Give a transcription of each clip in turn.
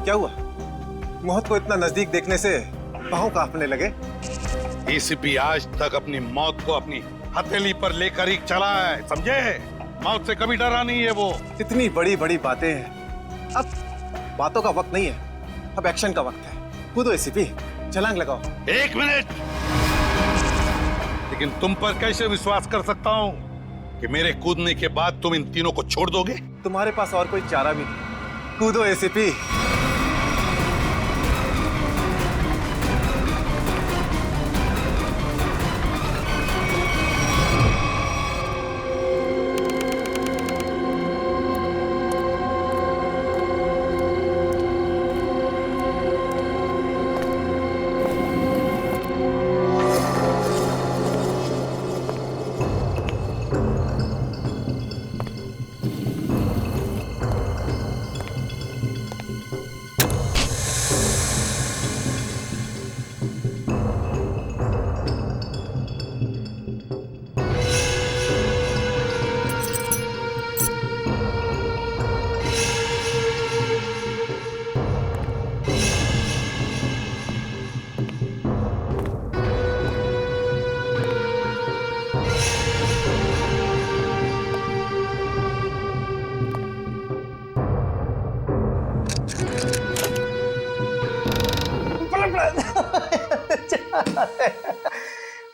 क्या हुआ? मौत को इतना नजदीक देखने से पांव कांपने लगे। एसीपी आज तक अपनी मौत को अपनी हथेली पर लेकर ही चला है, समझे? मौत से कभी डरा नहीं है वो। इतनी बड़ी बड़ी बातें हैं, अब बातों का वक्त नहीं है, अब एक्शन का वक्त है। कूदो एसीपी, छलांग लगाओ। 1 मिनट, लेकिन तुम पर कैसे विश्वास कर सकता हूं कि मेरे कूदने के बाद तुम इन तीनों को छोड़ दोगे? तुम्हारे पास और कोई चारा भी नहीं। कूदो एसीपी।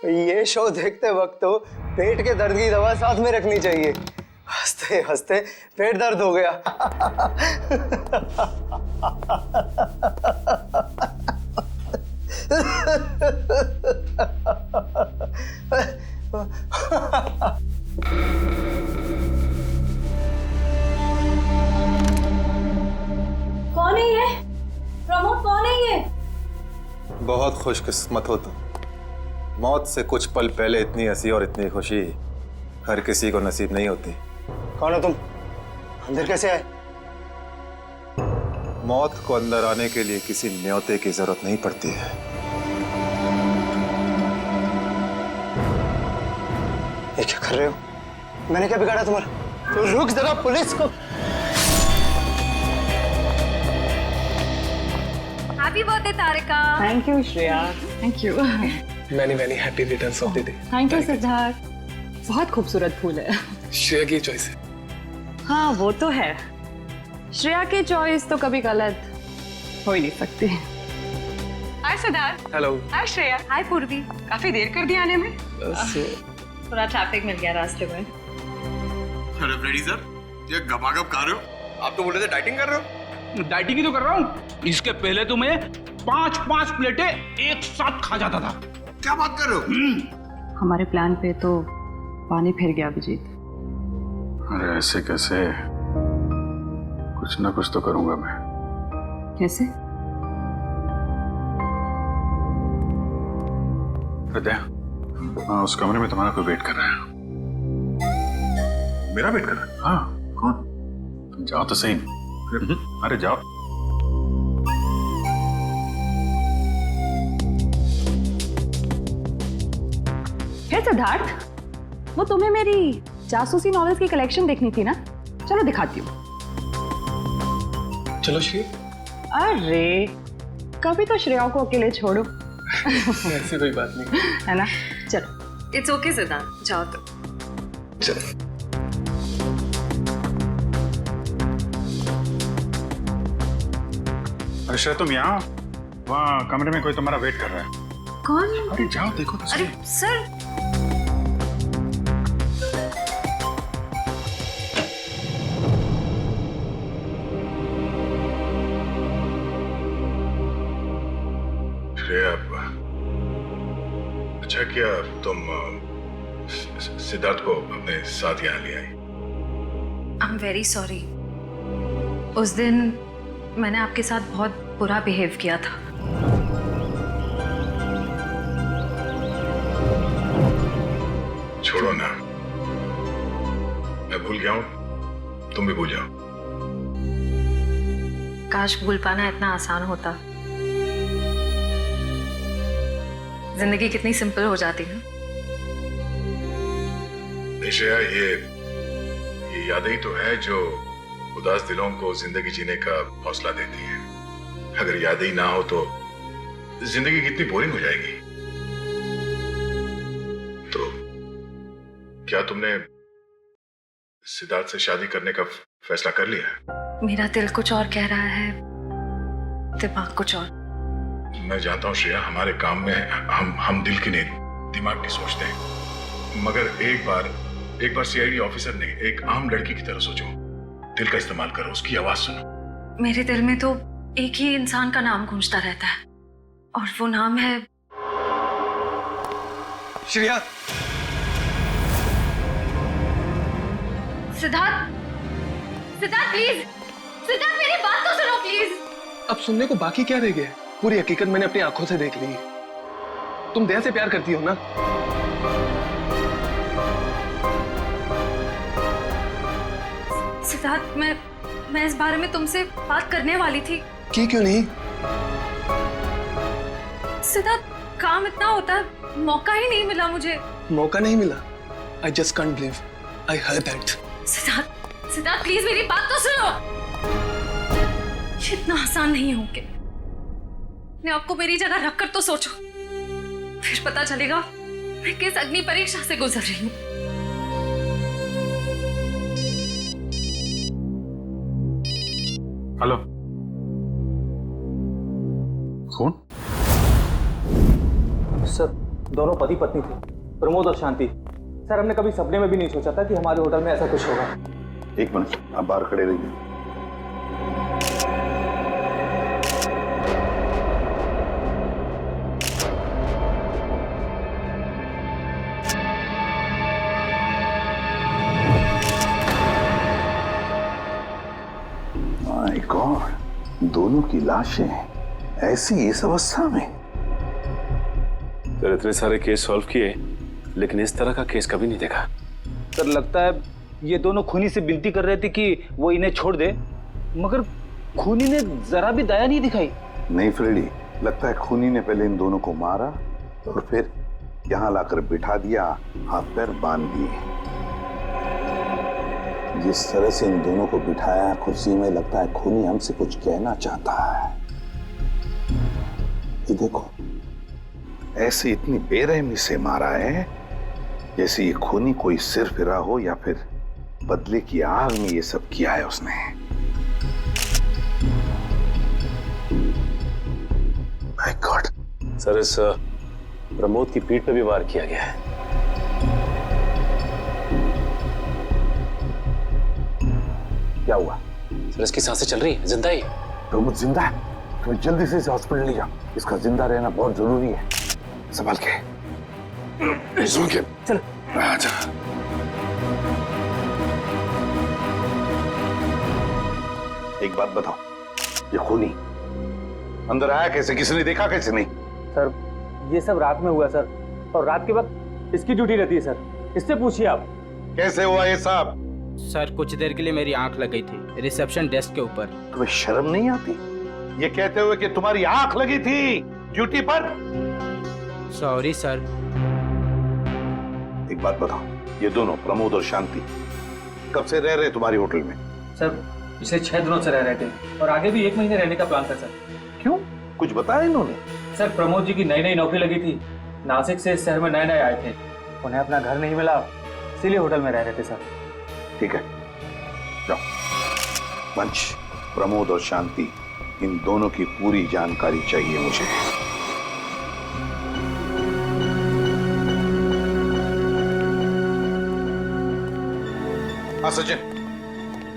ये शो देखते वक्त तो पेट के दर्द की दवा साथ में रखनी चाहिए। हंसते हंसते पेट दर्द हो गया। कौन है ये? प्रमोद कौन है ये? बहुत खुशकिस्मत हो तुम। मौत से कुछ पल पहले इतनी हंसी और इतनी खुशी हर किसी को नसीब नहीं होती। कौन हो तुम? अंदर कैसे आए? मौत को अंदर आने के लिए किसी न्योते की जरूरत नहीं पड़ती है। ये क्या कर रहे हो? मैंने क्या बिगाड़ा तुम्हारा? तो रुक जरा, पुलिस को। Happy birthday Tarika. Thank you Shreya. Thank you. Many happy returns of the day. Thank you Siddharth. बहुत खूबसूरत फूल है। श्रेया की चॉइस है। हाँ वो तो है, श्रेया की चॉइस तो कभी गलत हो ही नहीं सकती। हाय सिद्धार्थ। हेलो। हाय श्रेया। हाय पूर्वी। काफी देर कर दी आने में। थोड़ा ट्रैफिक मिल गया रास्ते में। अरे फ्रेडी सर, ये गपागप खा रहे हो? आप तो बोल रहे थे डाइटिंग कर रहे हो। डाइटिंग ही तो कर रहा हूँ। इसके पहले तो मैं 5-5 प्लेटें एक साथ खा जाता था। क्या बात कर रहे हो? हमारे प्लान पे तो पानी फिर गया अभिजीत। अरे ऐसे कैसे? कुछ ना कुछ तो करूंगा मैं। कैसे? हृदय, हाँ, उस कमरे में तुम्हारा कोई वेट कर रहा है। मेरा वेट कर रहा है? हाँ। कौन? तुम जाओ तो सही। अरे जाओ। है सिद्धार्थ, वो तुम्हें मेरी जासूसी नॉवेल्स की कलेक्शन देखनी थी ना? चलो दिखाती हूँ। चलो श्री। अरे कभी तो श्रेया को अकेले छोड़ो। ऐसी कोई बात नहीं है ना? चलो। इट्स ओके सिद्धार्थ, जाओ तो। चलो। अरे श्रेया, तुम यहाँ? वहाँ कमरे में कोई तुम्हारा वेट कर रहा है। कौन? अरे जाओ देखो तो सही। अरे सर। श्रेया, अच्छा किया तुम सिद्धार्थ को अपने साथ यहाँ ले आई। I am very sorry. उस दिन मैंने आपके साथ बहुत बुरा बिहेव किया था। छोड़ो ना, मैं भूल गया हूँ, तुम भी भूल जाओ। काश भूल पाना इतना आसान होता। जिंदगी कितनी सिंपल हो जाती है। श्रेया, ये यादें ही तो है जो उदास दिलों को जिंदगी जीने का हौसला देती है। अगर यादें ही ना हो तो जिंदगी कितनी बोरिंग हो जाएगी। तो क्या तुमने सिद्धार्थ से शादी करने का फैसला कर लिया? मेरा दिल कुछ और कह रहा है, दिमाग कुछ और। मैं जानता हूँ श्रेया, हमारे काम में हम दिल की नहीं दिमाग की सोचते हैं, मगर एक बार सीआईडी ऑफिसर ने एक आम लड़की की तरह सोचो, दिल का इस्तेमाल करो, उसकी आवाज सुनो। मेरे दिल में तो एक ही इंसान का नाम गूंजता रहता है और वो नाम है श्रेया। सिद्धार्थ। सिद्धार्थ प्लीज, सिद्धार्थ मेरी बात तो सुनो प्लीज। अब सुनने को बाकी क्या रह गया? पूरी हकीकत मैंने अपनी आंखों से देख ली। तुम दया से प्यार करती हो ना? सिद्धार्थ, मैं इस बारे में तुमसे बात करने वाली थी। क्यों नहीं? सिद्धार्थ, काम इतना होता है, मौका ही नहीं मिला मुझे। मौका नहीं मिला? I just can't believe I heard that. Siddharth please मेरी बात तो सुनो। ये इतना आसान नहीं हो के मैं आपको मेरी जगह रखकर तो सोचो, फिर पता चलेगा मैं किस अग्नि परीक्षा से गुजर रही हूँ। हेलो, कौन? सर, दोनों पति पत्नी थे, प्रमोद और शांति। सर, हमने कभी सपने में भी नहीं सोचा था कि हमारे होटल में ऐसा कुछ होगा। एक मिनट, आप बाहर खड़े रहिए। माय गॉड, दोनों की लाशें ऐसी इस अवस्था में। सर, इतने सारे केस सॉल्व किए लेकिन इस तरह का केस कभी नहीं देखा। सर, लगता है ये दोनों खूनी से विनती कर रहे थे कि वो इन्हें छोड़ दे, मगर खूनी ने जरा भी दया नहीं दिखाई। नहीं फ्रेडी, लगता है खूनी ने पहले इन दोनों को मारा और फिर यहाँ लाकर बिठा दिया, हाथ पैर बांध दिए। जिस तरह से इन दोनों को बिठाया कुर्सी में, लगता है खूनी हमसे कुछ कहना चाहता है। ये देखो, ऐसे इतनी बेरहमी से मारा है जैसे ये खूनी कोई सिर फिरा हो या फिर बदले की आग में ये सब किया है उसने। My God. सर, इस प्रमोद की पीठ पे भी वार किया गया है। क्या हुआ? सर, इसकी सांसें चल रही है, जिंदा ही। प्रमोद जिंदा है? तो जल्दी से इसे हॉस्पिटल ले जाओ, इसका जिंदा रहना बहुत जरूरी है। संभाल के, चल। आजा। एक बात बताओ, ये खूनी अंदर आया कैसे? किसी देखा कैसे? नहीं सर, ये सब रात में हुआ सर, और रात के वक्त इसकी ड्यूटी रहती है सर, इससे पूछिए आप। कैसे हुआ ये सब? सर, कुछ देर के लिए मेरी आंख लग गई थी रिसेप्शन डेस्क के ऊपर। तुम्हें शर्म नहीं आती ये कहते हुए कि तुम्हारी आंख लगी थी ड्यूटी पर? Sorry sir. एक बात बताओ, ये दोनों प्रमोद और शांति कब से रह रहे तुम्हारी होटल में? सर, पिछले 6 दिनों से रह रहे थे और आगे भी 1 महीने रहने का प्लान था सर। क्यों, कुछ बताया इन्होंने? सर, प्रमोद जी की नई नौकरी लगी थी, नासिक से इस शहर में नए आए थे, उन्हें अपना घर नहीं मिला, इसीलिए होटल में रह रहे थे सर। ठीक है, जाओ। पंच, प्रमोद और शांति, इन दोनों की पूरी जानकारी चाहिए मुझे। हाँ सचिन,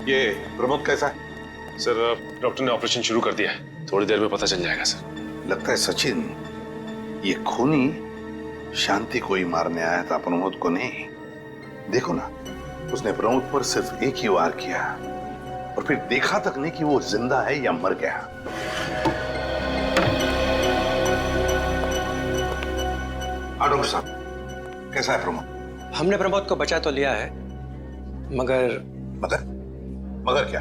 ये प्रमोद कैसा है? सर, डॉक्टर ने ऑपरेशन शुरू कर दिया है, थोड़ी देर में पता चल जाएगा सर। लगता है सचिन, ये खूनी शांति को ही मारने आया था, प्रमोद को नहीं। देखो ना, उसने प्रमोद पर सिर्फ एक ही वार किया और फिर देखा तक नहीं कि वो जिंदा है या मर गया। डॉक्टर साहब, कैसा है प्रमोद? हमने प्रमोद को बचा तो लिया है, मगर मगर क्या?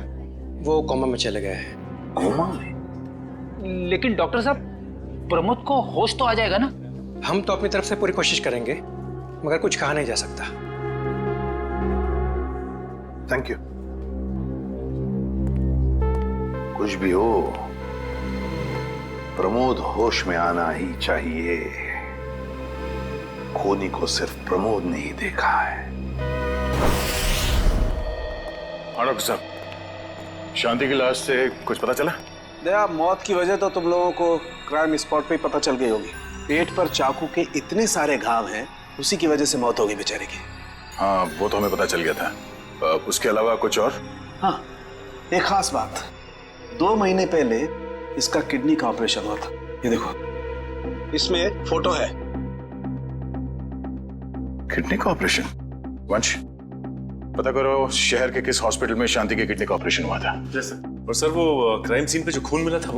वो कोमा में चले गए हैं। कोमा में? लेकिन डॉक्टर साहब, प्रमोद को होश तो आ जाएगा ना? हम तो अपनी तरफ से पूरी कोशिश करेंगे, मगर कुछ कहा नहीं जा सकता। Thank you. कुछ भी हो, प्रमोद होश में आना ही चाहिए। खूनी को सिर्फ प्रमोद ने ही देखा है। डॉक्टर साहब, शांति की लाश से कुछ पता चला? दया, मौत की वजह तो तुम लोगों को क्राइम स्पॉट पे ही पता चल गई होगी। पेट पर चाकू के इतने सारे घाव हैं, उसी की वजह से मौत होगी बेचारे की। हाँ, वो तो हमें पता चल गया था। उसके अलावा कुछ और? हाँ, एक खास बात। 2 महीने पहले इसका किडनी का ऑपरेशन हुआ था। ये देखो, इसमें एक फोटो है। किडनी का ऑपरेशन? वंश, पता करो शहर के किस हॉस्पिटल में शांति के किडनी का ऑपरेशन हुआ था। और सर, वो क्राइम सीन पे जो खून मिला था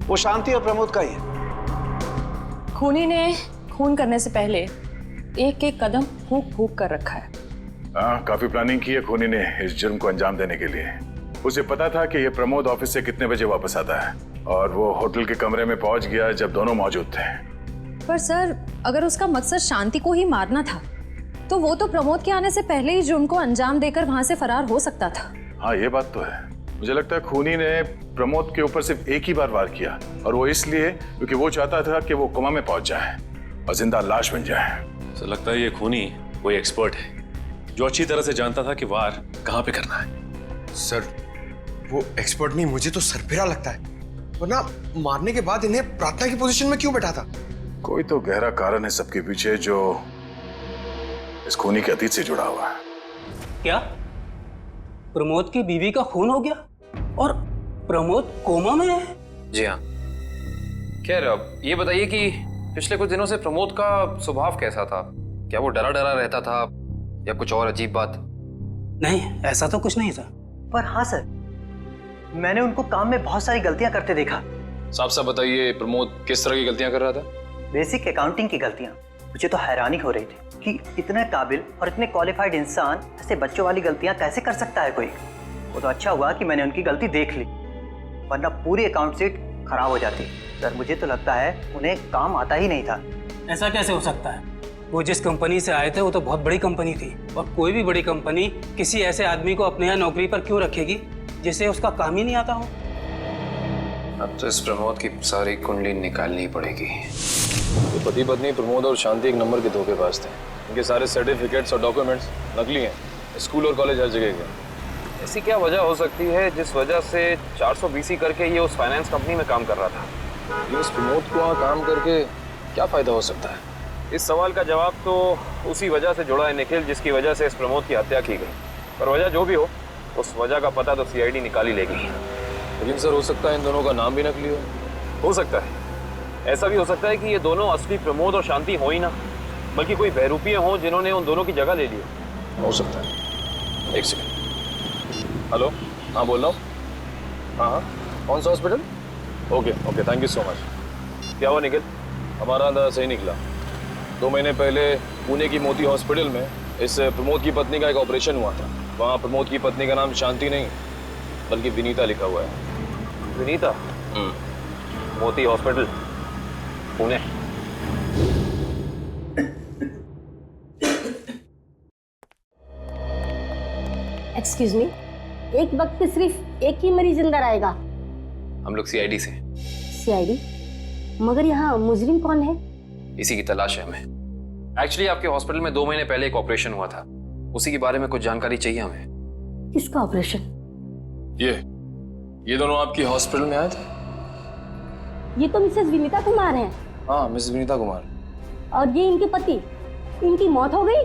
वो शांति और प्रमोद का ही है। खूनी ने खून करने से पहले एक एक कदम फूंक फूंक कर रखा है। हाँ, काफी प्लानिंग की है खूनी ने इस जुर्म को अंजाम देने के लिए। उसे पता था कि ये प्रमोद ऑफिस से कितने बजे वापस आता है, और वो होटल के कमरे में पहुंच गया जब दोनों मौजूद थे। पर सर, अगर उसका मकसद शांति को ही मारना था तो वो तो प्रमोद के आने से पहले ही जुर्म को अंजाम देकर वहां से फरार हो सकता था। हाँ, ये बात तो है। मुझे लगता है खूनी ने प्रमोद के ऊपर सिर्फ एक ही बार वार किया, और वो इसलिए क्योंकि वो चाहता था कि वो कोमा में पहुंच जाए और जिंदा लाश बन जाए। सर, लगता है ये खूनी कोई एक्सपर्ट है जो अच्छी तरह से जानता था कि वार कहाँ पे करना है। सर, वो एक्सपर्ट नहीं, मुझे तो सरफिरा लगता है। वरना मारने के बाद इन्हें प्रार्थना की पोजीशन में क्यों बैठा था? कोई तो गहरा कारण है सबके पीछे जो इस खूनी के अतीत से जुड़ा हुआ है। क्या प्रमोद की बीवी का खून हो गया और प्रमोद कोमा में है? जी हाँ। खैर, ये बताइए कि पिछले कुछ दिनों से प्रमोद का स्वभाव कैसा था? क्या वो डरा डरा रहता था या कुछ और अजीब बात? नहीं, ऐसा तो कुछ नहीं था। पर हाँ सर, मैंने उनको काम में बहुत सारी गलतियां करते देखा। साफ साफ बताइए, प्रमोद किस तरह की गलतियां कर रहा था? बेसिक अकाउंटिंग की गलतियां। मुझे तो हैरानी हो रही थी कि इतने काबिल और इतने क्वालिफाइड इंसान ऐसे बच्चों वाली गलतियां कैसे कर सकता है कोई। वो तो अच्छा हुआ कि मैंने उनकी गलती देख ली, वरना पूरी अकाउंट शीट खराब हो जाती। सर, मुझे तो लगता है उन्हें काम आता ही नहीं था। ऐसा कैसे हो सकता है? वो जिस कंपनी से आए थे वो तो बहुत बड़ी कंपनी थी, और कोई भी बड़ी कंपनी किसी ऐसे आदमी को अपने यहाँ नौकरी पर क्यों रखेगी जिसे उसका काम ही नहीं आता हो? अब तो इस प्रमोद की सारी कुंडली निकालनी पड़ेगी। तो पति पत्नी प्रमोद और शांति एक नंबर के धोखेबाज थे। इनके सारे सर्टिफिकेट्स और डॉक्यूमेंट्स नकली हैं। स्कूल और कॉलेज हर जगह गए। ऐसी क्या वजह हो सकती है जिस वजह से 420 करके ये उस फाइनेंस कंपनी में काम कर रहा था? ये उस प्रमोद को वहाँ काम करके क्या फायदा हो सकता है? इस सवाल का जवाब तो उसी वजह से जुड़ा है निखिल, जिसकी वजह से इस प्रमोद की हत्या की गई। पर वजह जो भी हो, उस वजह का पता तो सीआईडी निकाल ही लेगी। लेकिन सर, हो सकता है इन दोनों का नाम भी नकली हो सकता है। ऐसा भी हो सकता है कि ये दोनों असली प्रमोद और शांति हो ही ना, बल्कि कोई बहरूपिये हों जिन्होंने उन दोनों की जगह ले ली हो सकता है। एक सेकंड। हेलो, हाँ बोल रहा हूँ। हाँ, कौन सा hospital? Okay, thank you so much. क्या हुआ निखिल? हमारा अंदाजा सही निकला। 2 महीने पहले पुणे की मोती हॉस्पिटल में इस प्रमोद की पत्नी का एक ऑपरेशन हुआ था। वहाँ प्रमोद की पत्नी का नाम शांति नहीं बल्कि विनीता लिखा हुआ है। विनीता? मोती हॉस्पिटल, पुणे। एक्सक्यूज मी, एक वक्त पे सिर्फ एक ही मरीज अंदर आएगा? हम लोग सीआईडी से। सीआईडी? मगर यहाँ मुजरिम कौन है? इसी की तलाश है हमें। एक्चुअली आपके हॉस्पिटल में 2 महीने पहले एक ऑपरेशन हुआ था, उसी के बारे में कुछ जानकारी चाहिए हमें। किसका ऑपरेशन? ये दोनों आपके हॉस्पिटल में आए थे? ये तो मिसेस विनीता कुमार हैं। हाँ, मिसेस विनीता कुमार। और ये इनके पति, इनकी मौत हो गई?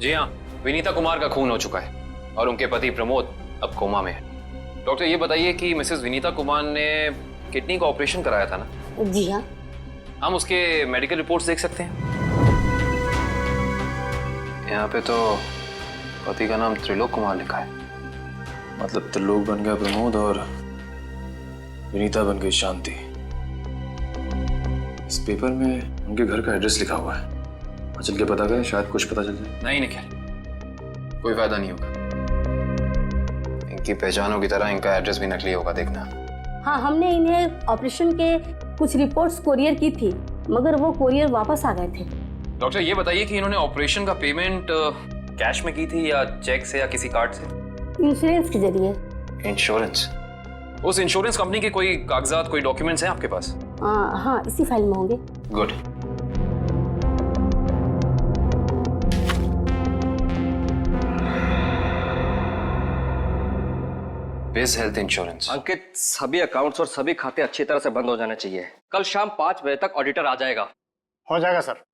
जी हाँ, विनीता कुमार का खून हो चुका है और उनके पति प्रमोद अब कोमा में है। डॉक्टर, ये बताइए कि मिसेस विनीता कुमार ने किडनी का ऑपरेशन कराया था ना? जी हाँ। हम उसके मेडिकल रिपोर्ट्स देख सकते हैं? यहाँ पे तो पति का नाम त्रिलोक कुमार लिखा है। मतलब त्रिलोक बन गया प्रमोद और विनीता बन गई शांति। इस पेपर में उनके घर का एड्रेस लिखा हुआ है। चल के पता करें, शायद कुछ पता चल जाए। नहीं निखिल, कोई फायदा नहीं होगा। इनकी पहचानों की तरह इनका एड्रेस भी नकली होगा, देखना। हाँ, हमने इन्हें ऑपरेशन के कुछ रिपोर्ट्स कोरियर की थी, मगर वो कोरियर वापस आ गए थे। डॉक्टर, ये बताइए कि इन्होंने ऑपरेशन का पेमेंट कैश में की थी या चेक से या किसी कार्ड से? इंश्योरेंस के जरिए। इंश्योरेंस? उस इंश्योरेंस कंपनी के कोई कागजात, कोई डॉक्यूमेंट्स हैं आपके पास? हाँ, इसी फाइल में होंगे। Good. Base health insurance. Ankit, सभी अकाउंट्स और सभी खाते अच्छी तरह से बंद हो जाने चाहिए। कल शाम 5 बजे तक ऑडिटर आ जाएगा। हो जाएगा सर।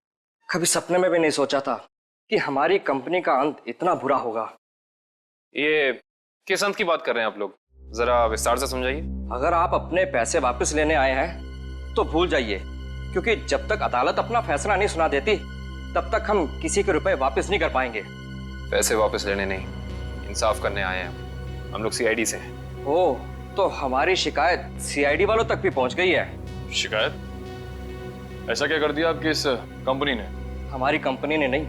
कभी सपने में भी नहीं सोचा था कि हमारी कंपनी का अंत इतना बुरा होगा। ये किस अंत की बात कर रहे हैं आप लोग? जरा विस्तार से समझाइए। अगर आप अपने पैसे वापस लेने आए हैं तो भूल जाइए, क्योंकि जब तक अदालत अपना फैसला नहीं सुना देती तब तक हम किसी के रुपए वापस नहीं कर पाएंगे। पैसे वापस लेने नहीं, इंसाफ करने आए हैं हम लोग सीआईडी से। ओह, तो हमारी शिकायत सीआईडी वालों तक भी पहुंच गई है। शिकायत? ऐसा क्या कर दिया आपकी इस कंपनी ने? हमारी कंपनी ने नहीं,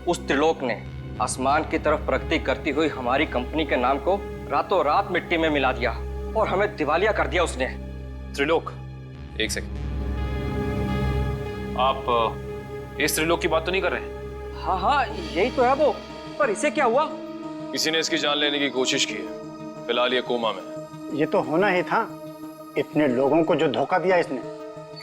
उस त्रिलोक ने आसमान की तरफ प्रगति करती हुई हमारी कंपनी के नाम को रातों रात मिट्टी में मिला दिया और हमें दिवालिया कर दिया उसने। त्रिलोक? एक सेकंड, आप इस त्रिलोक की बात तो नहीं कर रहे? हाँ हाँ, यही तो है वो। पर इसे क्या हुआ? किसी ने इसकी जान लेने की कोशिश की है, फिलहाल ये कोमा में। ये तो होना ही था, इतने लोगों को जो धोखा दिया इसने।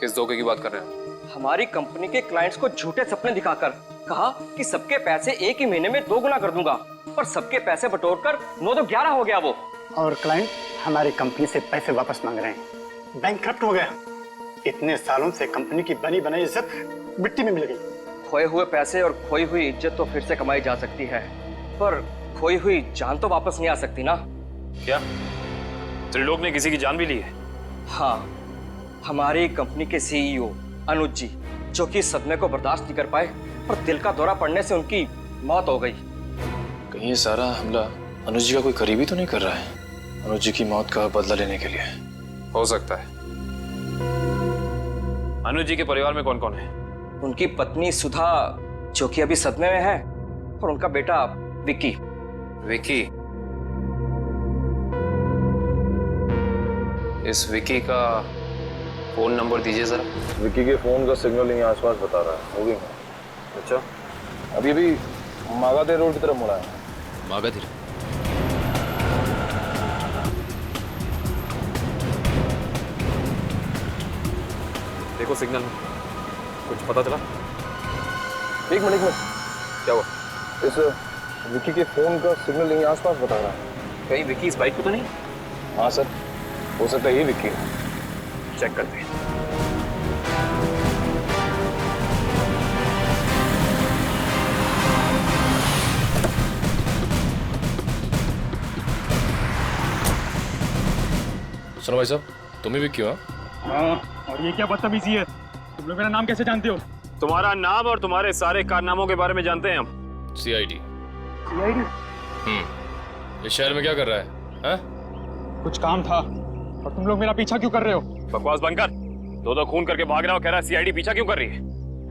किस धोखे की बात कर रहे हैं? हमारी कंपनी के क्लाइंट्स को झूठे सपने दिखाकर कहा कि सबके पैसे एक ही महीने में 2 गुना कर दूंगा, पर सबके पैसे बटोरकर 9 तो 11 हो गया वो। और क्लाइंट हमारी कंपनी से पैसे वापस मांग रहे हैं। बैंकक्रप्ट हो गया। इतने सालों से कंपनी की बनी बनाई इज्जत मिट्टी में मिल गई। खोए हुए पैसे और खोई हुई इज्जत तो फिर से कमाई जा सकती है, पर खोई हुई जान तो वापस नहीं आ सकती ना। क्या त्रिलोक ने किसी की जान भी ली है? हाँ, हमारी कंपनी के सीईओ अनुज जी, जो कि सदमे को बर्दाश्त नहीं कर पाए और दिल का दौरा पड़ने से उनकी मौत हो गई। कहीं ये सारा हमला अनुज जी का कोई करीबी तो नहीं कर रहा है? अनुज जी की मौत का बदला लेने के लिए? हो सकता है। अनुज जी के परिवार में कौन कौन है? उनकी पत्नी सुधा, जो कि अभी सदमे में है, और उनका बेटा विक्की। विक्की? इस विक्की का फोन नंबर दीजिए जरा। विक्की के फोन का सिग्नल यहीं आसपास बता रहा है। हो गई। अच्छा, अभी अभी मागाधीर रोड की तरफ मुड़ा है। मागाधीर? देखो सिग्नल में कुछ पता चला? एक मिनट क्या हुआ? इस विक्की के फोन का सिग्नल यहीं आसपास बता रहा है। कहीं विक्की इस बाइक पे तो नहीं? हाँ सर, हो सकता है ये विक्की है। चेक करते हैं। सुनो भाई साहब, तुम ही विक्की हो? हाँ, और ये क्या बदतमीजी है? तुम लोग मेरा नाम कैसे जानते हो? तुम्हारा नाम और तुम्हारे सारे कारनामों के बारे में जानते हैं हम। सीआईडी। सीआईडी? इस शहर में क्या कर रहा है? हा? कुछ काम था, और तुम लोग मेरा पीछा क्यों कर रहे हो? बकवास बंद कर। दो खून करके भाग रहा हो, कह रहा है सीआईडी पीछा क्यों कर रही है?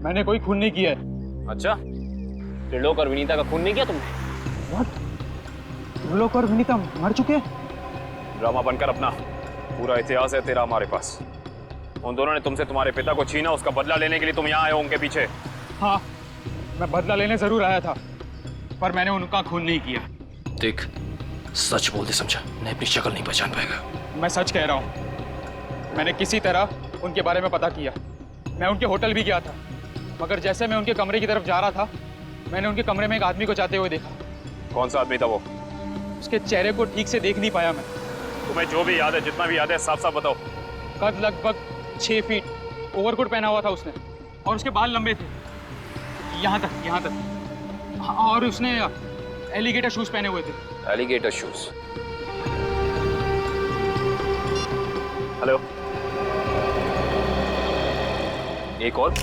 मैंने कोई खून नहीं किया है। अच्छा, त्रिलोक और विनीता का खून नहीं किया तुमने? What? त्रिलोक और विनीता मर चुके? ड्रामा बनकर अपना पूरा इतिहास है तेरा हमारे पास। उन दोनों ने तुमसे तुम्हारे पिता को छीना, उसका बदला लेने के लिए तुम यहाँ आए हो उनके पीछे। हाँ, मैं बदला लेने जरूर आया था, पर मैंने उनका खून नहीं किया। देख, सच बोल दे, समझा? नहीं, अपनी शक्ल नहीं पहचान पाएगा। मैं सच कह रहा हूँ। मैंने किसी तरह उनके बारे में पता किया। मैं उनके होटल भी गया था, मगर जैसे मैं उनके कमरे की तरफ जा रहा था, मैंने उनके कमरे में एक आदमी को जाते हुए देखा। कौन सा आदमी था वो? उसके चेहरे को ठीक से देख नहीं पाया मैं। तुम्हें जो भी याद है, जितना भी याद है, साफ साफ बताओ। कद लगभग 6 फीट, ओवरकोट पहना हुआ था उसने, और उसके बाल लंबे थे, यहाँ तक। और उसने एलिगेटर शूज पहने हुए थे। Alligator shoes? हेलो, एक और?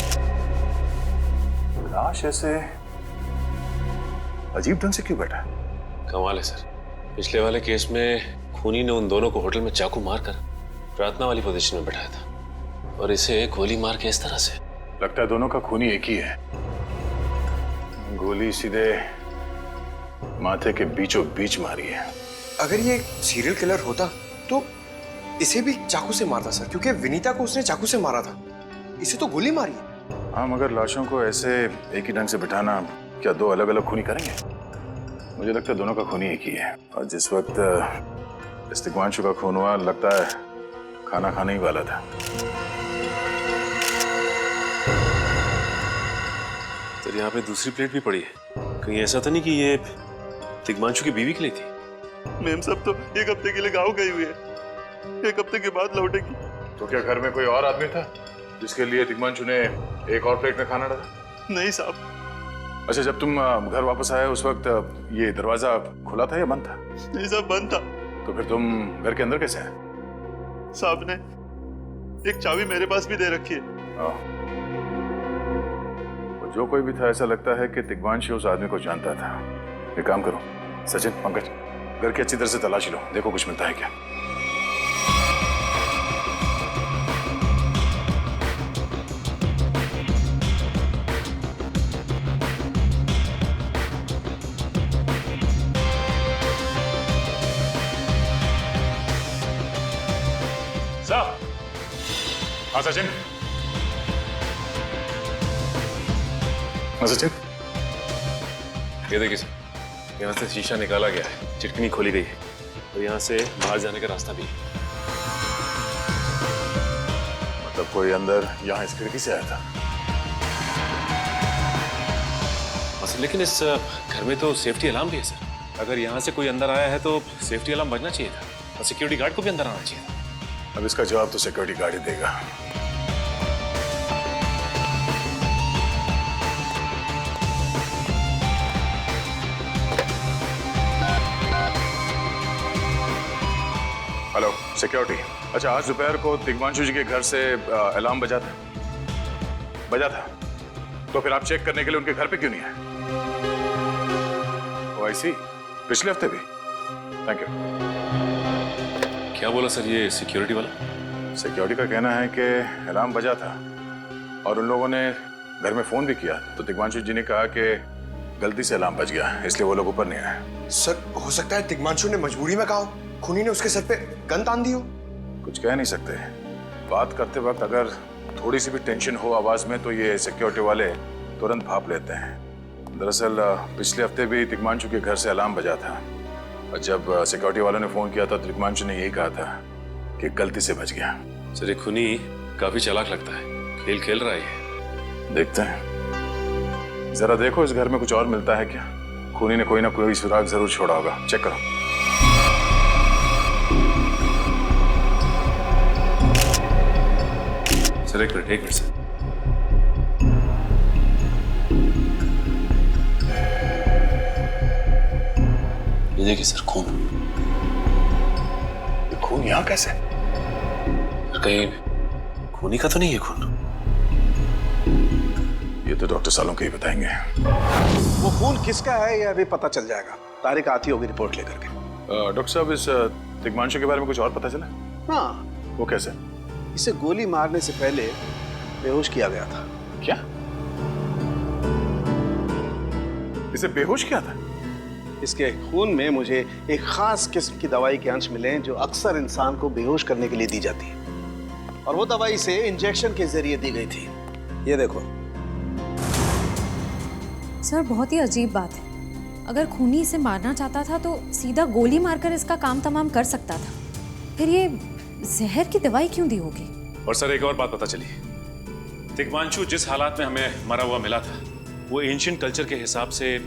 लाश ऐसे अजीब ढंग से क्यों बैठा है? कमाल है सर, पिछले वाले केस में खूनी ने उन दोनों को होटल में चाकू मारकर प्रार्थना वाली पोजीशन में बैठाया था, और इसे गोली मार के इस तरह से। लगता है दोनों का खूनी एक ही है। गोली सीधे माथे के बीचों बीच मारी है। अगर ये सीरियल किलर होता तो इसे भी चाकू से मारता सर, क्योंकि विनीता को उसने चाकू से मारा था, इसे तो गोली मारी। हाँ, मगर लाशों को ऐसे एक ही ढंग से बिठाना, क्या दो अलग अलग खूनी करेंगे? मुझे लगता है दोनों का खूनी एक ही है, और जिस वक्त इस्तिकवांशु का खून हुआ, लगता है खाना खाने ही वाला था। सर यहाँ पे दूसरी प्लेट भी पड़ी है, कहीं ऐसा तो नहीं कि ये तिग्मांशु की बीवी के लिए थी? मैम सब तो एक हफ्ते के लिए गाँव गई हुई है, एक हफ्ते के बाद लौटेगी। तो क्या घर में कोई और आदमी था जिसके लिए तिग्मांशु ने एक और प्लेट में खाना डाला? नहीं साहब। अच्छा, जब तुम घर वापस आए उस वक्त ये दरवाजा खुला था या बंद था? नहीं साहब, बंद था। तो फिर तुम घर के अंदर कैसे आए? साहब ने एक चाबी मेरे पास भी दे रखी है। जो कोई भी था, ऐसा लगता है कि तिग्मांशु उस आदमी को जानता था। एक काम करो सचिन, पंकज, घर की अच्छी तरह से तलाशी लो, देखो कुछ मिलता है क्या। साहब। हाँ सचिन। हाँ सचिन। ये देखिए सर, यहाँ से शीशा निकाला गया है, चिटकनी खोली गई है और यहाँ से बाहर जाने का रास्ता भी है। मतलब कोई अंदर यहाँ इस खिड़की से आया था? सर लेकिन इस घर में तो सेफ्टी अलार्म भी है सर। अगर यहाँ से कोई अंदर आया है तो सेफ्टी अलार्म बजना चाहिए था और सिक्योरिटी गार्ड को भी अंदर आना चाहिए था। अब इसका जवाब तो सिक्योरिटी गार्ड ही देगा। Hello security. अच्छा, आज दोपहर को तिग्मांशु जी के घर से अलार्म बजा था, तो फिर आप चेक करने के लिए उनके घर पे क्यों नहीं आए? ओ आई सी, पिछले हफ्ते भी। Thank you. क्या बोला सर ये सिक्योरिटी वाला? सिक्योरिटी का कहना है कि अलार्म बजा था और उन लोगों ने घर में फोन भी किया, तो तिग्मांशु जी ने कहा कि गलती से अलार्म बज गया, इसलिए वो लोग ऊपर नहीं आए। सर, हो सकता है तिग्मांशु ने मजबूरी में कहा, खूनी ने उसके सर पे गन तान दी हो। कुछ कह नहीं सकते। बात करते वक्त अगर थोड़ी सी भी टेंशन हो आवाज में तो ये सिक्योरिटी वाले तुरंत भाप लेते हैं। दरअसल पिछले हफ्ते भी तिग्मांशु के घर से अलार्म बजा था और जब सिक्योरिटी वालों ने फोन किया था तो तिग्मांशु ने यही कहा था कि गलती से बच गया। सर ये खूनी काफी चालाक लगता है, खेल खेल रहा है। देखते हैं, जरा देखो इस घर में कुछ और मिलता है क्या। खूनी ने कोई ना कोई सुराग जरूर छोड़ा होगा, चेक करो। सर एक मिनट सर। ये देखिए सर, खून। ये खून यहाँ कैसे? कहीं खूनी का तो नहीं है खून? ये तो डॉक्टर सालों के ही बताएंगे। वो खून किसका है ये अभी पता चल जाएगा। तारिक आती होगी रिपोर्ट लेकर के। डॉक्टर साहब, इस तिग्मांशु के बारे में कुछ और पता चला? हाँ। वो कैसे? इसे गोली मारने से पहले बेहोश किया गया था। क्या? इसे बेहोश किया था? इसके खून में मुझे एक खास किस्म की दवाई के अंश मिले जो अक्सर इंसान को बेहोश करने के लिए दी जाती है, और वो दवाई से इंजेक्शन के जरिए दी गई थी। ये देखो। सर बहुत ही अजीब बात है। अगर खूनी इसे मारना चाहता था तो सीधा गोली मारकर इसका काम तमाम कर सकता था, फिर ये जहर की दवाई क्यों दी होगी? और सर एक और बात पता चली, तिग्मांशु जिस हालात में हमें मरा हुआ मिला था वो एंशिएंट कल्चर के हिसाब से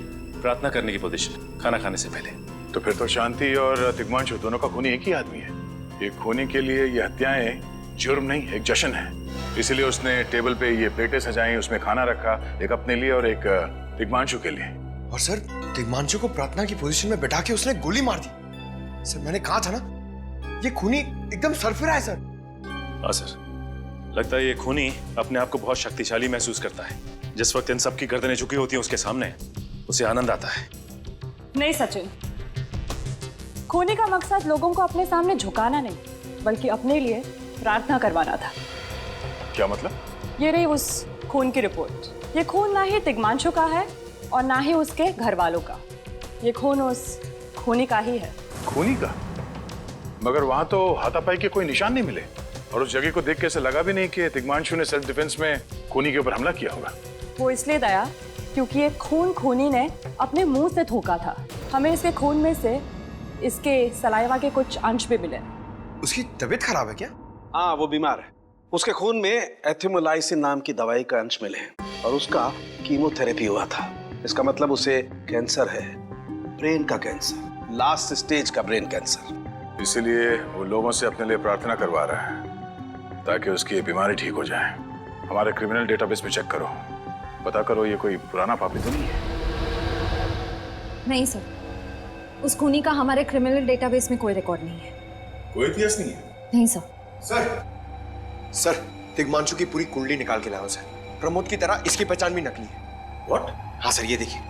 प्रार्थना करने की पोजीशन, खाना खाने से पहले। तो फिर तो शांति और तिग्मांशु दोनों का खूनी एक ही आदमी है। एक खूनी के लिए ये हत्याएं जुर्म नहीं, एक जश्न है। इसलिए उसने टेबल पे ये प्लेटें सजाई, उसमें खाना रखा, एक अपने लिए और एक तिग्मांशु के लिए। और सर, तिग्मांशु को प्रार्थना की पोजीशन में बैठा के उसने गोली मार दी। सर मैंने कहा था ना, ये खूनी एकदम सरफिरा है सर। हाँ सर, लगता है ये खूनी अपने आप को बहुत शक्तिशाली महसूस करता है। जिस वक्त इन सब की गर्दनें झुकी होती हैं उसके सामने, उसे आनंद आता है। नहीं सचिन, खूनी का मकसद लोगों को अपने सामने झुकाना नहीं, बल्कि अपने लिए प्रार्थना करवाना था। क्या मतलब? ये रही उस खून की रिपोर्ट। ये खून ना ही तिग्मांशु का है और ना ही उसके घर वालों का। ये खून उस खूनी का ही है। खूनी का? मगर वहां तो हाथापाई के कोई निशान नहीं मिले और उस जगह को देख के ऐसा लगा भी नहीं कि तिग्मांशु ने सेल्फ डिफेंस में खूनी के ऊपर हमला किया होगा। वो इसलिए दया क्योंकि ये खून खूनी ने अपने मुंह से थूका था। हमें इसके खून में से इसके सलाइवा के कुछ अंश भी मिले। उसकी तबीयत खराब है क्या? हाँ, वो बीमार है। उसके खून में एथिमोलाइसिन नाम की दवाई का अंश मिले हैं। और उसका कीमोथेरेपी हुआ था। इसका मतलब उसे कैंसर है, ब्रेन का कैंसर, लास्ट स्टेज का ब्रेन कैंसर। इसीलिए वो लोगों से अपने लिए प्रार्थना करवा रहा है ताकि उसकी ये बीमारी ठीक हो जाए। हमारे क्रिमिनल डेटाबेस में चेक करो, पता करो ये कोई पुराना पापी तो नहीं है। नहीं सर, उस खूनी का हमारे क्रिमिनल डेटाबेस में कोई रिकॉर्ड नहीं है। कोई इतिहास नहीं है? नहीं सर। सर दिग्मांशु की पूरी कुंडली निकाल के लाओ सर। प्रमोद की तरह इसकी पहचान भी नकली है। What? हाँ सर, ये देखिए,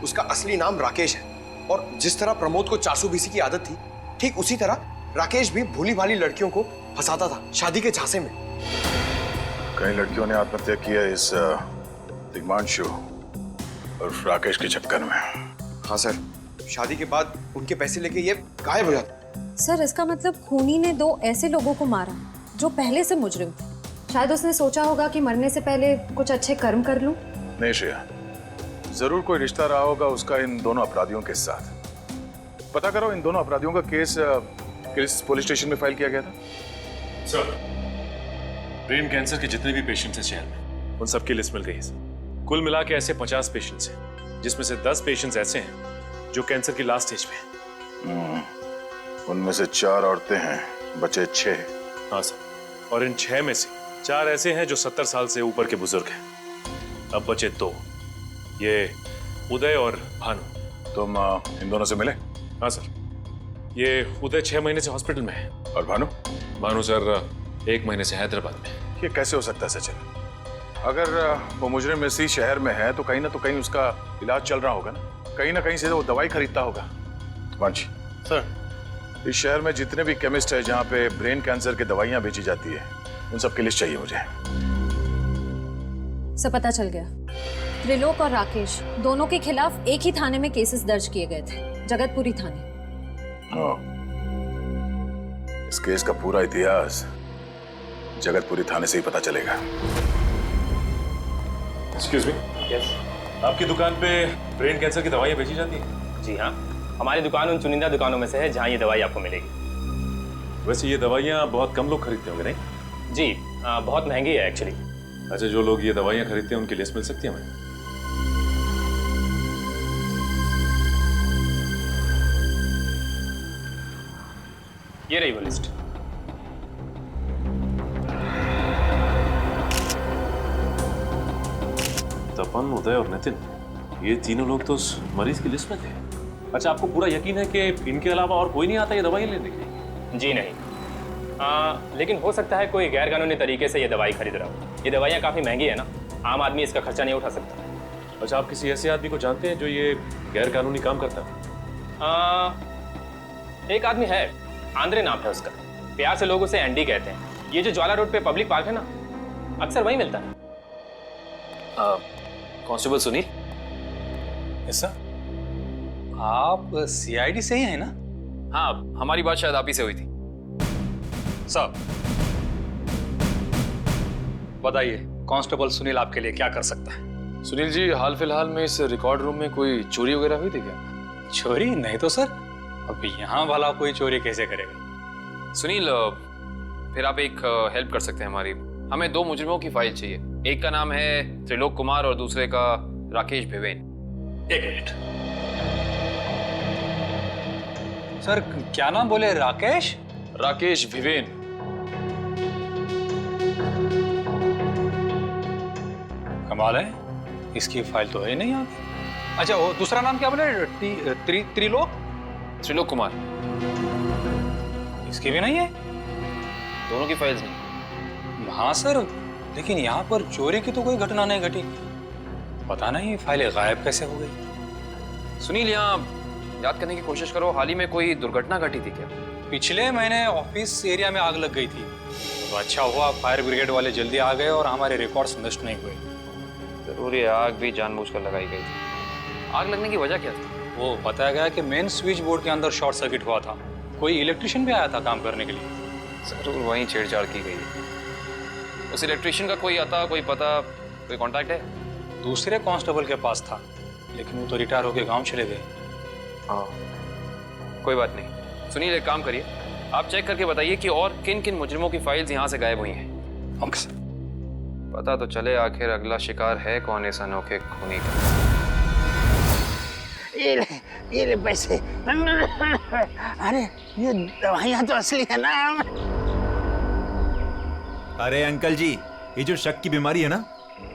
उसका असली नाम राकेश है और जिस तरह प्रमोद को चासू बीसी की आदत थी, ठीक उसी तरह राकेश भी भोली भाली लड़कियों को फंसाता था शादी के झांसे में। कई लड़कियों ने आत्महत्या की है इस दिग्मांशु और राकेश के चक्कर में। हाँ सर, शादी के बाद उनके पैसे लेके ये गायब हो जाता। सर इसका मतलब खूनी ने 2 ऐसे लोगों को मारा जो पहले से मुजरिम थे। शायद उसने सोचा होगा कि मरने से पहले कुछ अच्छे कर्म कर लूं। नहीं श्रेया, जरूर कोई रिश्ता रहा होगा उसका इन दोनों अपराधियों के साथ। पता करो इन दोनों अपराधियों का केस किस पुलिस स्टेशन में फाइल किया गया था? सर, ब्रेन कैंसर के जितने भी पेशेंट्स हैं शहर में, उन सबकी लिस्ट मिल गई है सर। कुल मिला के ऐसे 50 पेशेंट्स हैं, जिसमें से 10 पेशेंट्स ऐसे हैं जो कैंसर की लास्ट स्टेज पे हैं। उनमें से 4 औरतें हैं, बचे 6। हाँ सर, और इन 6 में से 4 ऐसे हैं जो 70 साल से ऊपर के बुजुर्ग हैं। अब बचे 2, ये उदय और भानु। तुम इन दोनों से मिले? हाँ सर, ये उदय 6 महीने से हॉस्पिटल में है। और भानु? भानु सर 1 महीने से हैदराबाद में। ये कैसे हो सकता है सचिन? अगर वो मुजरिम इसी शहर में है तो कहीं ना उसका इलाज चल रहा होगा ना कहीं से वो दवाई खरीदता होगा। वांची सर, इस शहर में जितने भी केमिस्ट है जहाँ पे ब्रेन कैंसर की दवाइयाँ बेची जाती है, उन सब की लिस्ट चाहिए मुझे। सब पता चल गया। त्रिलोक और राकेश दोनों के खिलाफ एक ही थाने में केसेस दर्ज किए गए थे, जगतपुरी थाने। इस केस का पूरा इतिहास जगतपुरी थाने से ही पता चलेगा। Excuse me. यस। आपकी दुकान पे ब्रेन कैंसर की दवाइयाँ बेची जाती हैं? जी हाँ, हमारी दुकान उन चुनिंदा दुकानों में से है जहाँ ये दवाई आपको मिलेगी। वैसे ये दवाइयाँ बहुत कम लोग खरीदते होंगे नहीं? जी, बहुत महंगी है एक्चुअली। अच्छा, जो लोग ये दवाइयाँ खरीदते हैं उनकी लिस्ट मिल सकती है हमें? ये रही वो लिस्ट। तपन, उदय और नितिन, ये तीनों लोग तो उस मरीज की लिस्ट में थे। अच्छा, आपको पूरा यकीन है कि इनके अलावा और कोई नहीं आता ये दवाई लेने के लिए? जी नहीं, लेकिन हो सकता है कोई गैर कानूनी तरीके से ये दवाई खरीद रहा हो। ये दवाइयाँ काफ़ी महंगी है ना, आम आदमी इसका खर्चा नहीं उठा सकता। अच्छा, आप किसी ऐसे आदमी को जानते हैं जो ये गैर कानूनी काम करता है? एक आदमी है, आंद्रे नाम है उसका। प्यार से लोग उसे एंडी कहते हैं। ये जो ज्वाला रोड पे पब्लिक पार्क है ना, अक्सर वहीं मिलता है। कांस्टेबल सुनील? Yes sir. आप सीआईडी से ही हैं ना? हाँ, हमारी बात शायद आप ही से हुई थी। साहब बताइए, कांस्टेबल सुनील आपके लिए क्या कर सकता है? सुनील जी, हाल फिलहाल में इस रिकॉर्ड रूम में कोई चोरी वगैरह हुई थी क्या? चोरी नहीं तो सर, अब यहाँ भला कोई चोरी कैसे करेगा? सुनील, फिर आप एक हेल्प कर सकते हैं हमारी। हमें 2 मुजरिमों की फाइल चाहिए। एक का नाम है त्रिलोक कुमार और दूसरे का राकेश भिवेन। 1 मिनट सर, क्या नाम बोले? राकेश? राकेश भिवेन। कमाल है, इसकी फाइल तो है नहीं यहाँ पे। अच्छा, वो दूसरा नाम क्या बोले? त्रिलोक कुमार। इसकी भी नहीं है? दोनों की फाइल्स नहीं? हाँ सर, लेकिन यहाँ पर चोरी की तो कोई घटना नहीं घटी। पता नहीं फाइलें गायब कैसे हो गई। सुनील, यहाँ याद करने की कोशिश करो, हाल ही में कोई दुर्घटना घटी थी क्या? पिछले महीने ऑफिस एरिया में आग लग गई थी, तो अच्छा हुआ फायर ब्रिगेड वाले जल्दी आ गए और हमारे रिकॉर्ड्स नष्ट नहीं हुए। जरूर ये आग भी जानबूझकर लगाई गई थी। आग लगने की वजह क्या थी? वो बताया गया कि मेन स्विच बोर्ड के अंदर शॉर्ट सर्किट हुआ था। कोई इलेक्ट्रिशियन भी आया था काम करने के लिए। जरूर वहीं छेड़छाड़ की गई है। उस इलेक्ट्रिशियन का कोई आता, कोई पता, कोई कांटेक्ट है? दूसरे कांस्टेबल के पास था, लेकिन वो तो रिटायर होकर गांव चले गए। हाँ, कोई बात नहीं। सुनील, एक काम करिए, आप चेक करके बताइए कि और किन किन मुजरिमों की फाइल्स यहाँ से गायब हुई हैं। Okay sir. पता तो चले आखिर अगला शिकार है कौन इस अनोखे खूनी का। ये ले पैसे। अरे ये दवाइयाँ तो असली है ना। अरे अंकल जी, ये जो शक की बीमारी है ना,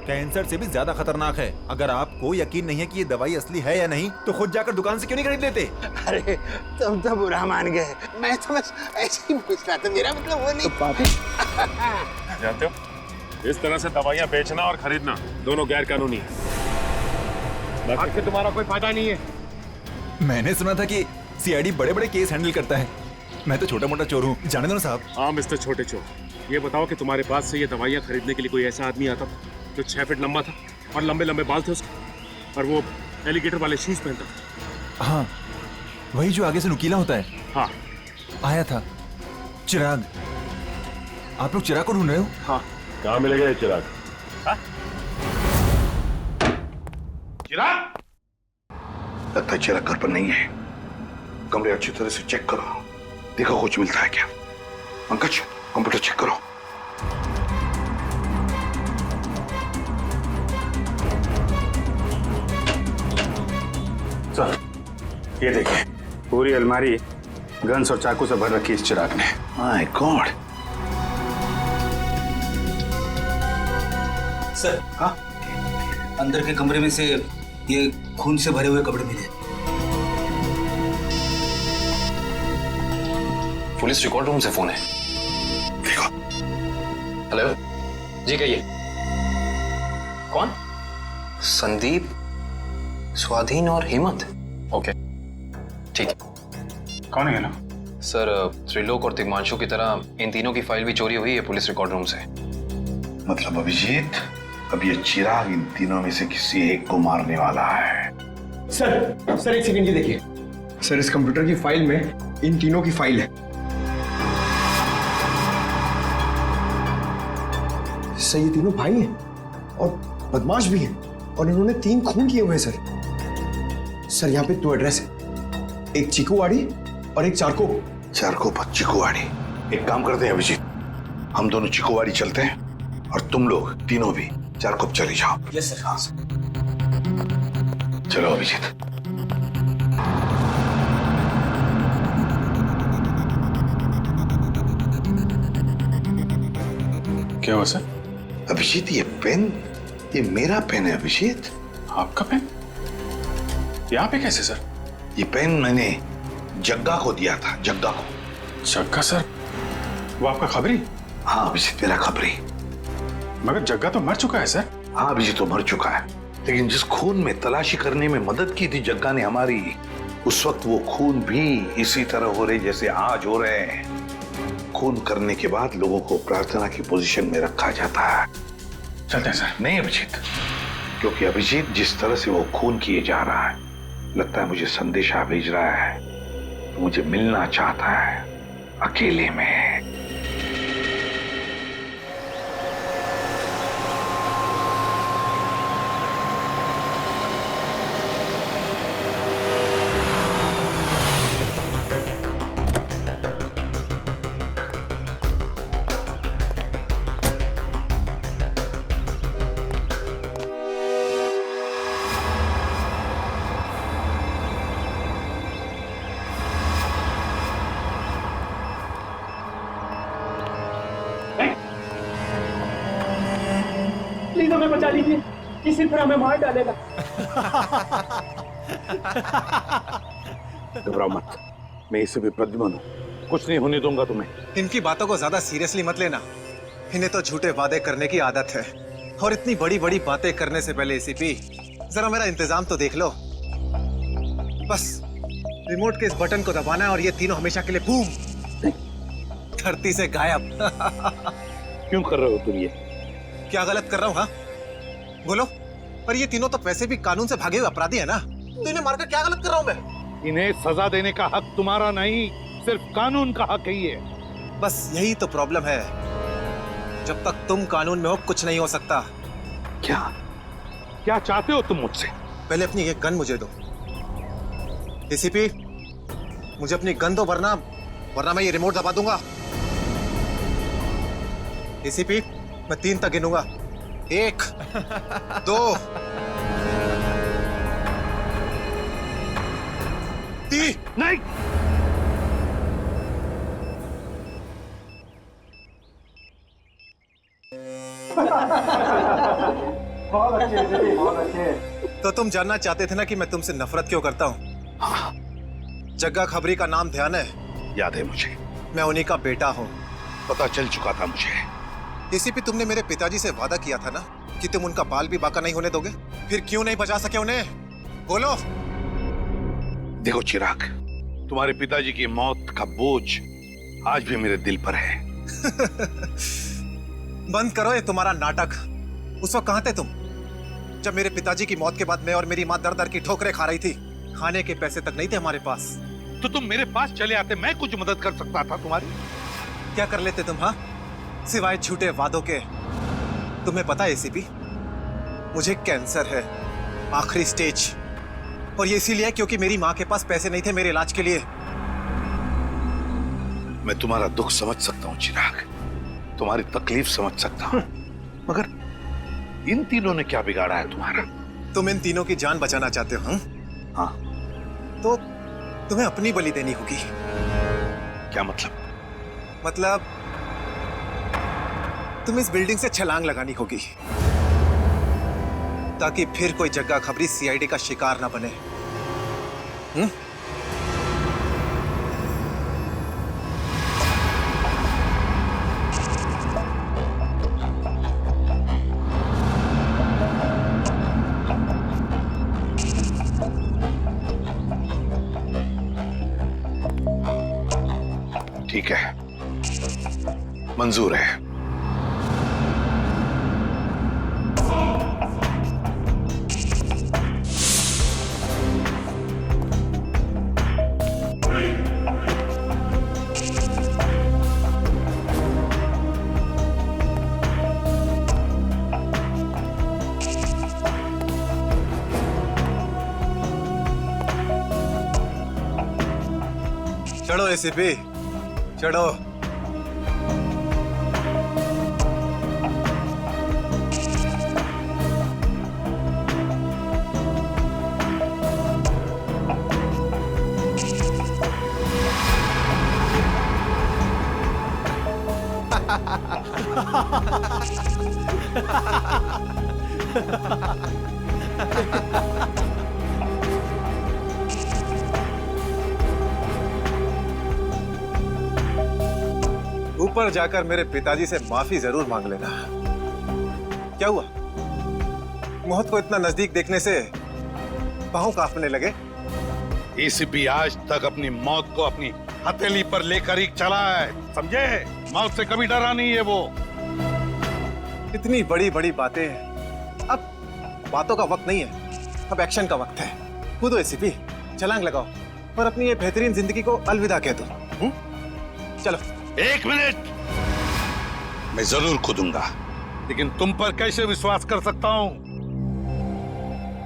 कैंसर से भी ज्यादा खतरनाक है। अगर आपको यकीन नहीं है कि ये दवाई असली है या नहीं, तो खुद जाकर दुकान से क्यों नहीं खरीद लेते? अरे तुम तो बुरा मान गए, मैं तो बस ऐसे ही पूछ रहा था, मेरा मतलब वो नहीं। तो पापी जानते हो, इस तरह से दवाइयाँ बेचना और खरीदना दोनों गैर कानूनी है। आखिर तुम्हारा कोई फायदा नहीं है। मैंने सुना था कि सीआईडी बड़े-बड़े केस हैंडल करता है। मैं तो छोटा मोटा चोर हूँ, जाने दो ना साहब। हाँ मिस्टर छोटे चोर, ये बताओ कि तुम्हारे पास से ये दवाइयाँ खरीदने के लिए कोई ऐसा आदमी आता था जो 6 फीट लंबा था और लंबे लंबे बाल थे उसके, और वो एलिगेटर वाले शूज पहनता था? हाँ, वही जो आगे से नुकीला होता है। हाँ, आया था। चिराग। आप लोग चिराग को ढूंढ रहे हो? हाँ। कहाँ मिलेगा ये चिराग? चिराग? लगता है चिराग घर पर नहीं है। कमरे अच्छी तरह से चेक करो, देखो कुछ मिलता है क्या। पंकज, कंप्यूटर चेक करो। सर, ये देखिए, पूरी अलमारी गन्स और चाकू से भर रखी इस चिराग ने। My God. सर, हाँ, अंदर के कमरे में से ये खून से भरे हुए कपड़े मिले। पुलिस रिकॉर्ड रूम से फोन है। हेलो जी, कहिए। कौन? संदीप, स्वाधीन और हेमंत। ओके, ठीक है। कौन है ना? सर, त्रिलोक और तिग्मांशु की तरह इन तीनों की फाइल भी चोरी हुई है पुलिस रिकॉर्ड रूम से। मतलब अभिजीत, अब ये चिराग इन तीनों में से किसी एक को मारने वाला है। सर एक सेकंड, ये देखिए सर, इस कंप्यूटर की फाइल में इन तीनों की फाइल है। सर ये तीनों भाई हैं और बदमाश भी हैं, और इन्होंने 3 खून किए हुए हैं सर। सर यहाँ पे 2 एड्रेस है, एक चीकूवाड़ी और एक चारको। चारको पर चीकूवाड़ी। एक काम करते हैं अभिजीत, हम दोनों चीकूवाड़ी चलते हैं और तुम लोग तीनों भी चारको चले जाओ। Yes sir. हाँ सर। चलो अभिजीत। क्या हुआ सर? अभिजीत, ये पेन, ये मेरा पेन है अभिजीत। आपका पेन? यहाँ पे कैसे सर? ये पेन मैंने जग्गा को दिया था, जग्गा को। जग्गा सर? वो आपका खबरी? हाँ अभिजीत, मेरा खबरी। मगर जग्गा तो मर चुका है सर। हाँ अभिजीत, तो मर चुका है, लेकिन जिस खून में तलाशी करने में मदद की थी जग्गा ने हमारी, उस वक्त वो खून भी इसी तरह हो रहे जैसे आज हो रहे हैं। खून करने के बाद लोगों को प्रार्थना की पोजीशन में रखा जाता है। चलते हैं सर। नहीं अभिजीत, क्योंकि अभिजीत जिस तरह से वो खून किए जा रहा है, लगता है मुझे संदेशा भेज रहा है, तो मुझे मिलना चाहता है अकेले में। प्लीज हमें बचा लीजिए, किसी तरह हमें मार डालेगा। घबराओ मत, मैं इसे भी प्रद्युम्न हूं, कुछ नहीं होने दूंगा तुम्हें। इनकी बातों को ज्यादा सीरियसली मत लेना, इन्हें तो झूठे वादे करने की आदत है, और इतनी बड़ी बड़ी बातें करने से पहले एसीपी जरा मेरा इंतजाम तो देख लो। बस रिमोट के इस बटन को दबाना है और ये तीनों हमेशा के लिए बूम, धरती से गायब। क्यों कर रहे हो तुम ये? क्या गलत कर रहा हूँ? हाँ बोलो। पर ये तीनों तो वैसे भी कानून से भागे हुए अपराधी है ना, तो इन्हें मारकर क्या गलत कर रहा हूँ मैं? इन्हें सजा देने का हक तुम्हारा नहीं, सिर्फ कानून का हक ही है। बस यही तो प्रॉब्लम है, जब तक तुम कानून में हो कुछ नहीं हो सकता। क्या क्या चाहते हो तुम मुझसे? पहले अपनी ये गन मुझे दो एसीपी, मुझे अपनी गन दो, वरना मैं ये रिमोट दबा दूंगा। एसीपी, मैं 3 तक गिनूंगा, 1 2 3 नहीं। बहुत अच्छे जी, बहुत अच्छे। तो तुम जानना चाहते थे ना कि मैं तुमसे नफरत क्यों करता हूँ? हाँ। जग्गा खबरी का नाम ध्यान है? याद है मुझे। मैं उन्हीं का बेटा हूँ। पता चल चुका था मुझे। एसीपी, तुमने मेरे पिताजी से वादा किया था ना कि तुम उनका बाल भी बाका नहीं होने दोगे। फिर क्यों नहीं बचा सके उन्हें? बोलो। देखो चिराग, तुम्हारे पिताजी की मौत का बोझ आज भी मेरे दिल पर है। बंद करो ये तुम्हारा नाटक। उस वक्त कहाँ थे तुम जब मेरे पिताजी की मौत के बाद मैं और मेरी माँ दर दर की ठोकरें खा रही थी? खाने के पैसे तक नहीं थे हमारे पास। तो तुम मेरे पास चले आते, मैं कुछ मदद कर सकता था तुम्हारी। क्या कर लेते तुम? हाँ, सिवाय झूठे वादों के। तुम्हें पता है एसीपी, मुझे कैंसर है, आखिरी स्टेज। और ये इसीलिए क्योंकि मेरी माँ के पास पैसे नहीं थे मेरे इलाज के लिए। मैं तुम्हारा दुख समझ सकता हूँ चिराग, तुम्हारी तकलीफ समझ सकता हूँ, मगर इन तीनों ने क्या बिगाड़ा है तुम्हारा? तुम इन तीनों की जान बचाना चाहते हो? हाँ। तो तुम्हें अपनी बलि देनी होगी। क्या मतलब? मतलब तुम इस बिल्डिंग से छलांग लगानी होगी ताकि फिर कोई जग्गा खबरी सीआईडी का शिकार ना बने। ठीक है, मंजूर है। चढ़ो एसीपी, चढ़ो। ऊपर जाकर मेरे पिताजी से माफी जरूर मांग लेना। क्या हुआ? मौत को इतना नजदीक देखने से पांव कांपने लगे? एसीपी आज तक अपनी मौत को अपनी हथेली पर लेकर ही चला है, समझे? मौत से कभी डरा नहीं है वो। इतनी बड़ी बड़ी बातें, अब बातों का वक्त नहीं है, अब एक्शन का वक्त है। कूदो एसीपी, छलांग लगाओ और अपनी ये बेहतरीन जिंदगी को अलविदा कह दो। चलो। 1 मिनट, मैं जरूर कूदूंगा, लेकिन तुम पर कैसे विश्वास कर सकता हूं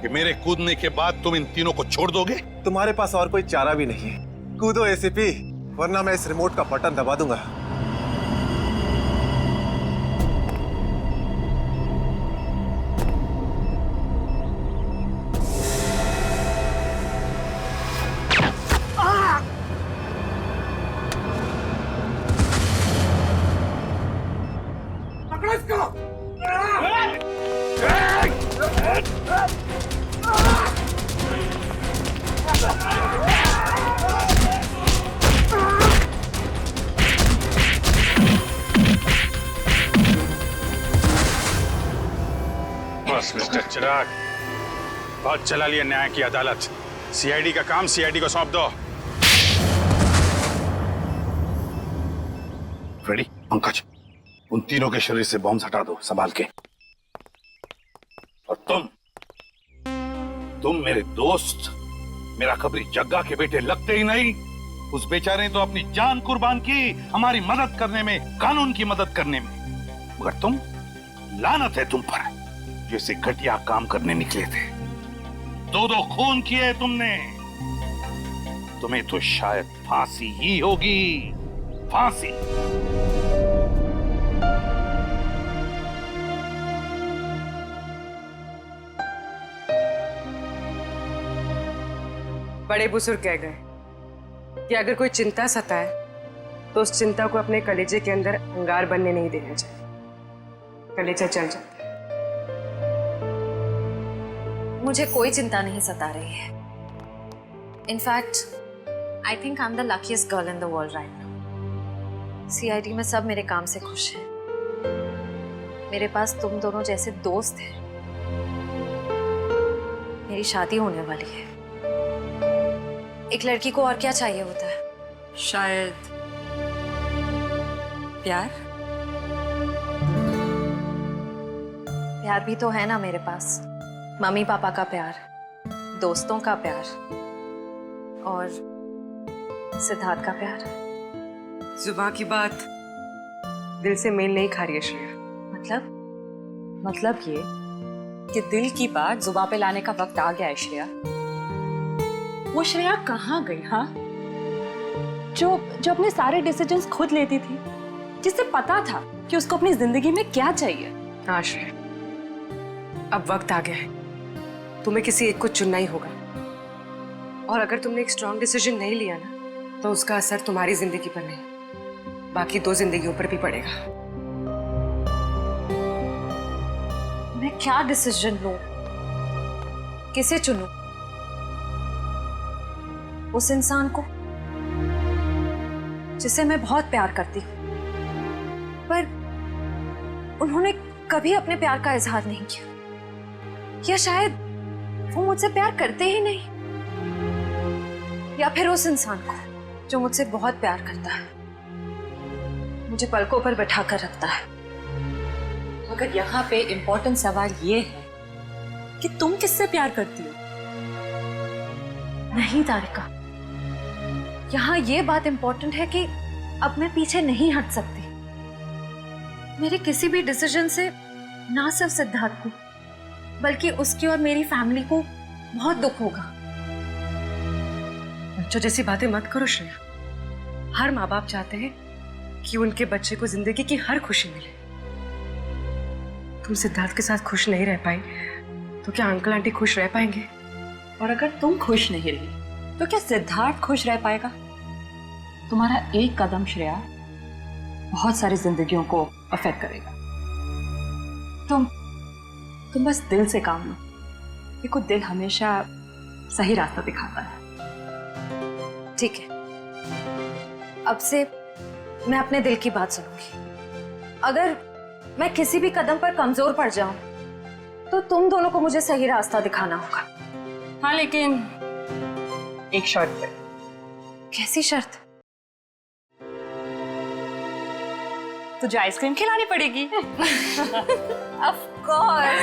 कि मेरे कूदने के बाद तुम इन तीनों को छोड़ दोगे? तुम्हारे पास और कोई चारा भी नहीं है। कूदो एसीपी, वरना मैं इस रिमोट का बटन दबा दूंगा। बस मिस्टर चिराग, बहुत चला लिया न्याय की अदालत। सीआईडी का काम सीआईडी को सौंप दो। रेडी? पंकज, उन तीनों के शरीर से बॉम्ब हटा दो संभाल के। और तुम मेरे दोस्त, मेरा खबरी जग्गा के बेटे लगते ही नहीं। उस बेचारे ने तो अपनी जान कुर्बान की हमारी मदद करने में, कानून की मदद करने में, मगर तुम, लानत है तुम पर, जैसे घटिया काम करने निकले थे। 2 खून किए तुमने, तुम्हें तो शायद फांसी ही होगी, फांसी। बड़े बुजुर्ग कह गए कि अगर कोई चिंता सताए तो उस चिंता को अपने कलेजे के अंदर अंगार बनने नहीं देना चाहिए। कलेजा जल जाता है। मुझे कोई चिंता नहीं सता रही है। In fact I think I am the luckiest girl in the world right now. CID में सब मेरे काम से खुश हैं। मेरे पास तुम दोनों जैसे दोस्त हैं। मेरी शादी होने वाली है। एक लड़की को और क्या चाहिए होता है? शायद प्यार। प्यार भी तो है ना मेरे पास। मम्मी पापा का प्यार, दोस्तों का प्यार और सिद्धार्थ का प्यार। जुबान की बात दिल से मेल नहीं खा रही है श्रेया। मतलब ये कि दिल की बात जुबान पे लाने का वक्त आ गया है श्रेया। वो श्रेया कहाँ गई? हाँ, जो अपने सारे डिसीजंस खुद लेती थी, जिसे पता था कि उसको अपनी जिंदगी में क्या चाहिए। हाँ श्रेया, अब वक्त आ गया है। तुम्हें किसी एक को चुनना ही होगा। और अगर तुमने एक स्ट्रॉन्ग डिसीजन नहीं लिया ना, तो उसका असर तुम्हारी जिंदगी पर नहीं, बाकी 2 जिंदगियों पर भी पड़ेगा। मैं क्या डिसीजन लूं? किसे चुनूं? उस इंसान को जिसे मैं बहुत प्यार करती हूं, पर उन्होंने कभी अपने प्यार का इजहार नहीं किया, या शायद वो मुझसे प्यार करते ही नहीं, या फिर उस इंसान को जो मुझसे बहुत प्यार करता है, मुझे पलकों पर बैठा कर रखता है। मगर यहाँ पे इम्पोर्टेंट सवाल ये है कि तुम किससे प्यार करती हो? नहीं तारिका, यहाँ ये बात इम्पोर्टेंट है कि अब मैं पीछे नहीं हट सकती। मेरे किसी भी डिसीजन से ना सिर्फ सिद्धार्थ को, बल्कि उसकी और मेरी फैमिली को बहुत दुख होगा। बच्चों जैसी बातें मत करो श्रेया। हर माँ बाप चाहते हैं कि उनके बच्चे को जिंदगी की हर खुशी मिले। तुम सिद्धार्थ के साथ खुश नहीं रह पाई तो क्या अंकल आंटी खुश रह पाएंगे? और अगर तुम खुश नहीं रही तो क्या सिद्धार्थ खुश रह पाएगा? तुम्हारा एक कदम श्रेया बहुत सारी जिंदगियों को अफेक्ट करेगा। तुम बस दिल से काम लो। देखो, दिल हमेशा सही रास्ता दिखाता है। ठीक है, अब से मैं अपने दिल की बात सुनूंगी। अगर मैं किसी भी कदम पर कमजोर पड़ जाऊं तो तुम दोनों को मुझे सही रास्ता दिखाना होगा। हाँ, लेकिन एक शर्त पे। कैसी शर्त? तुझे आइसक्रीम खिलानी पड़ेगी। Of course.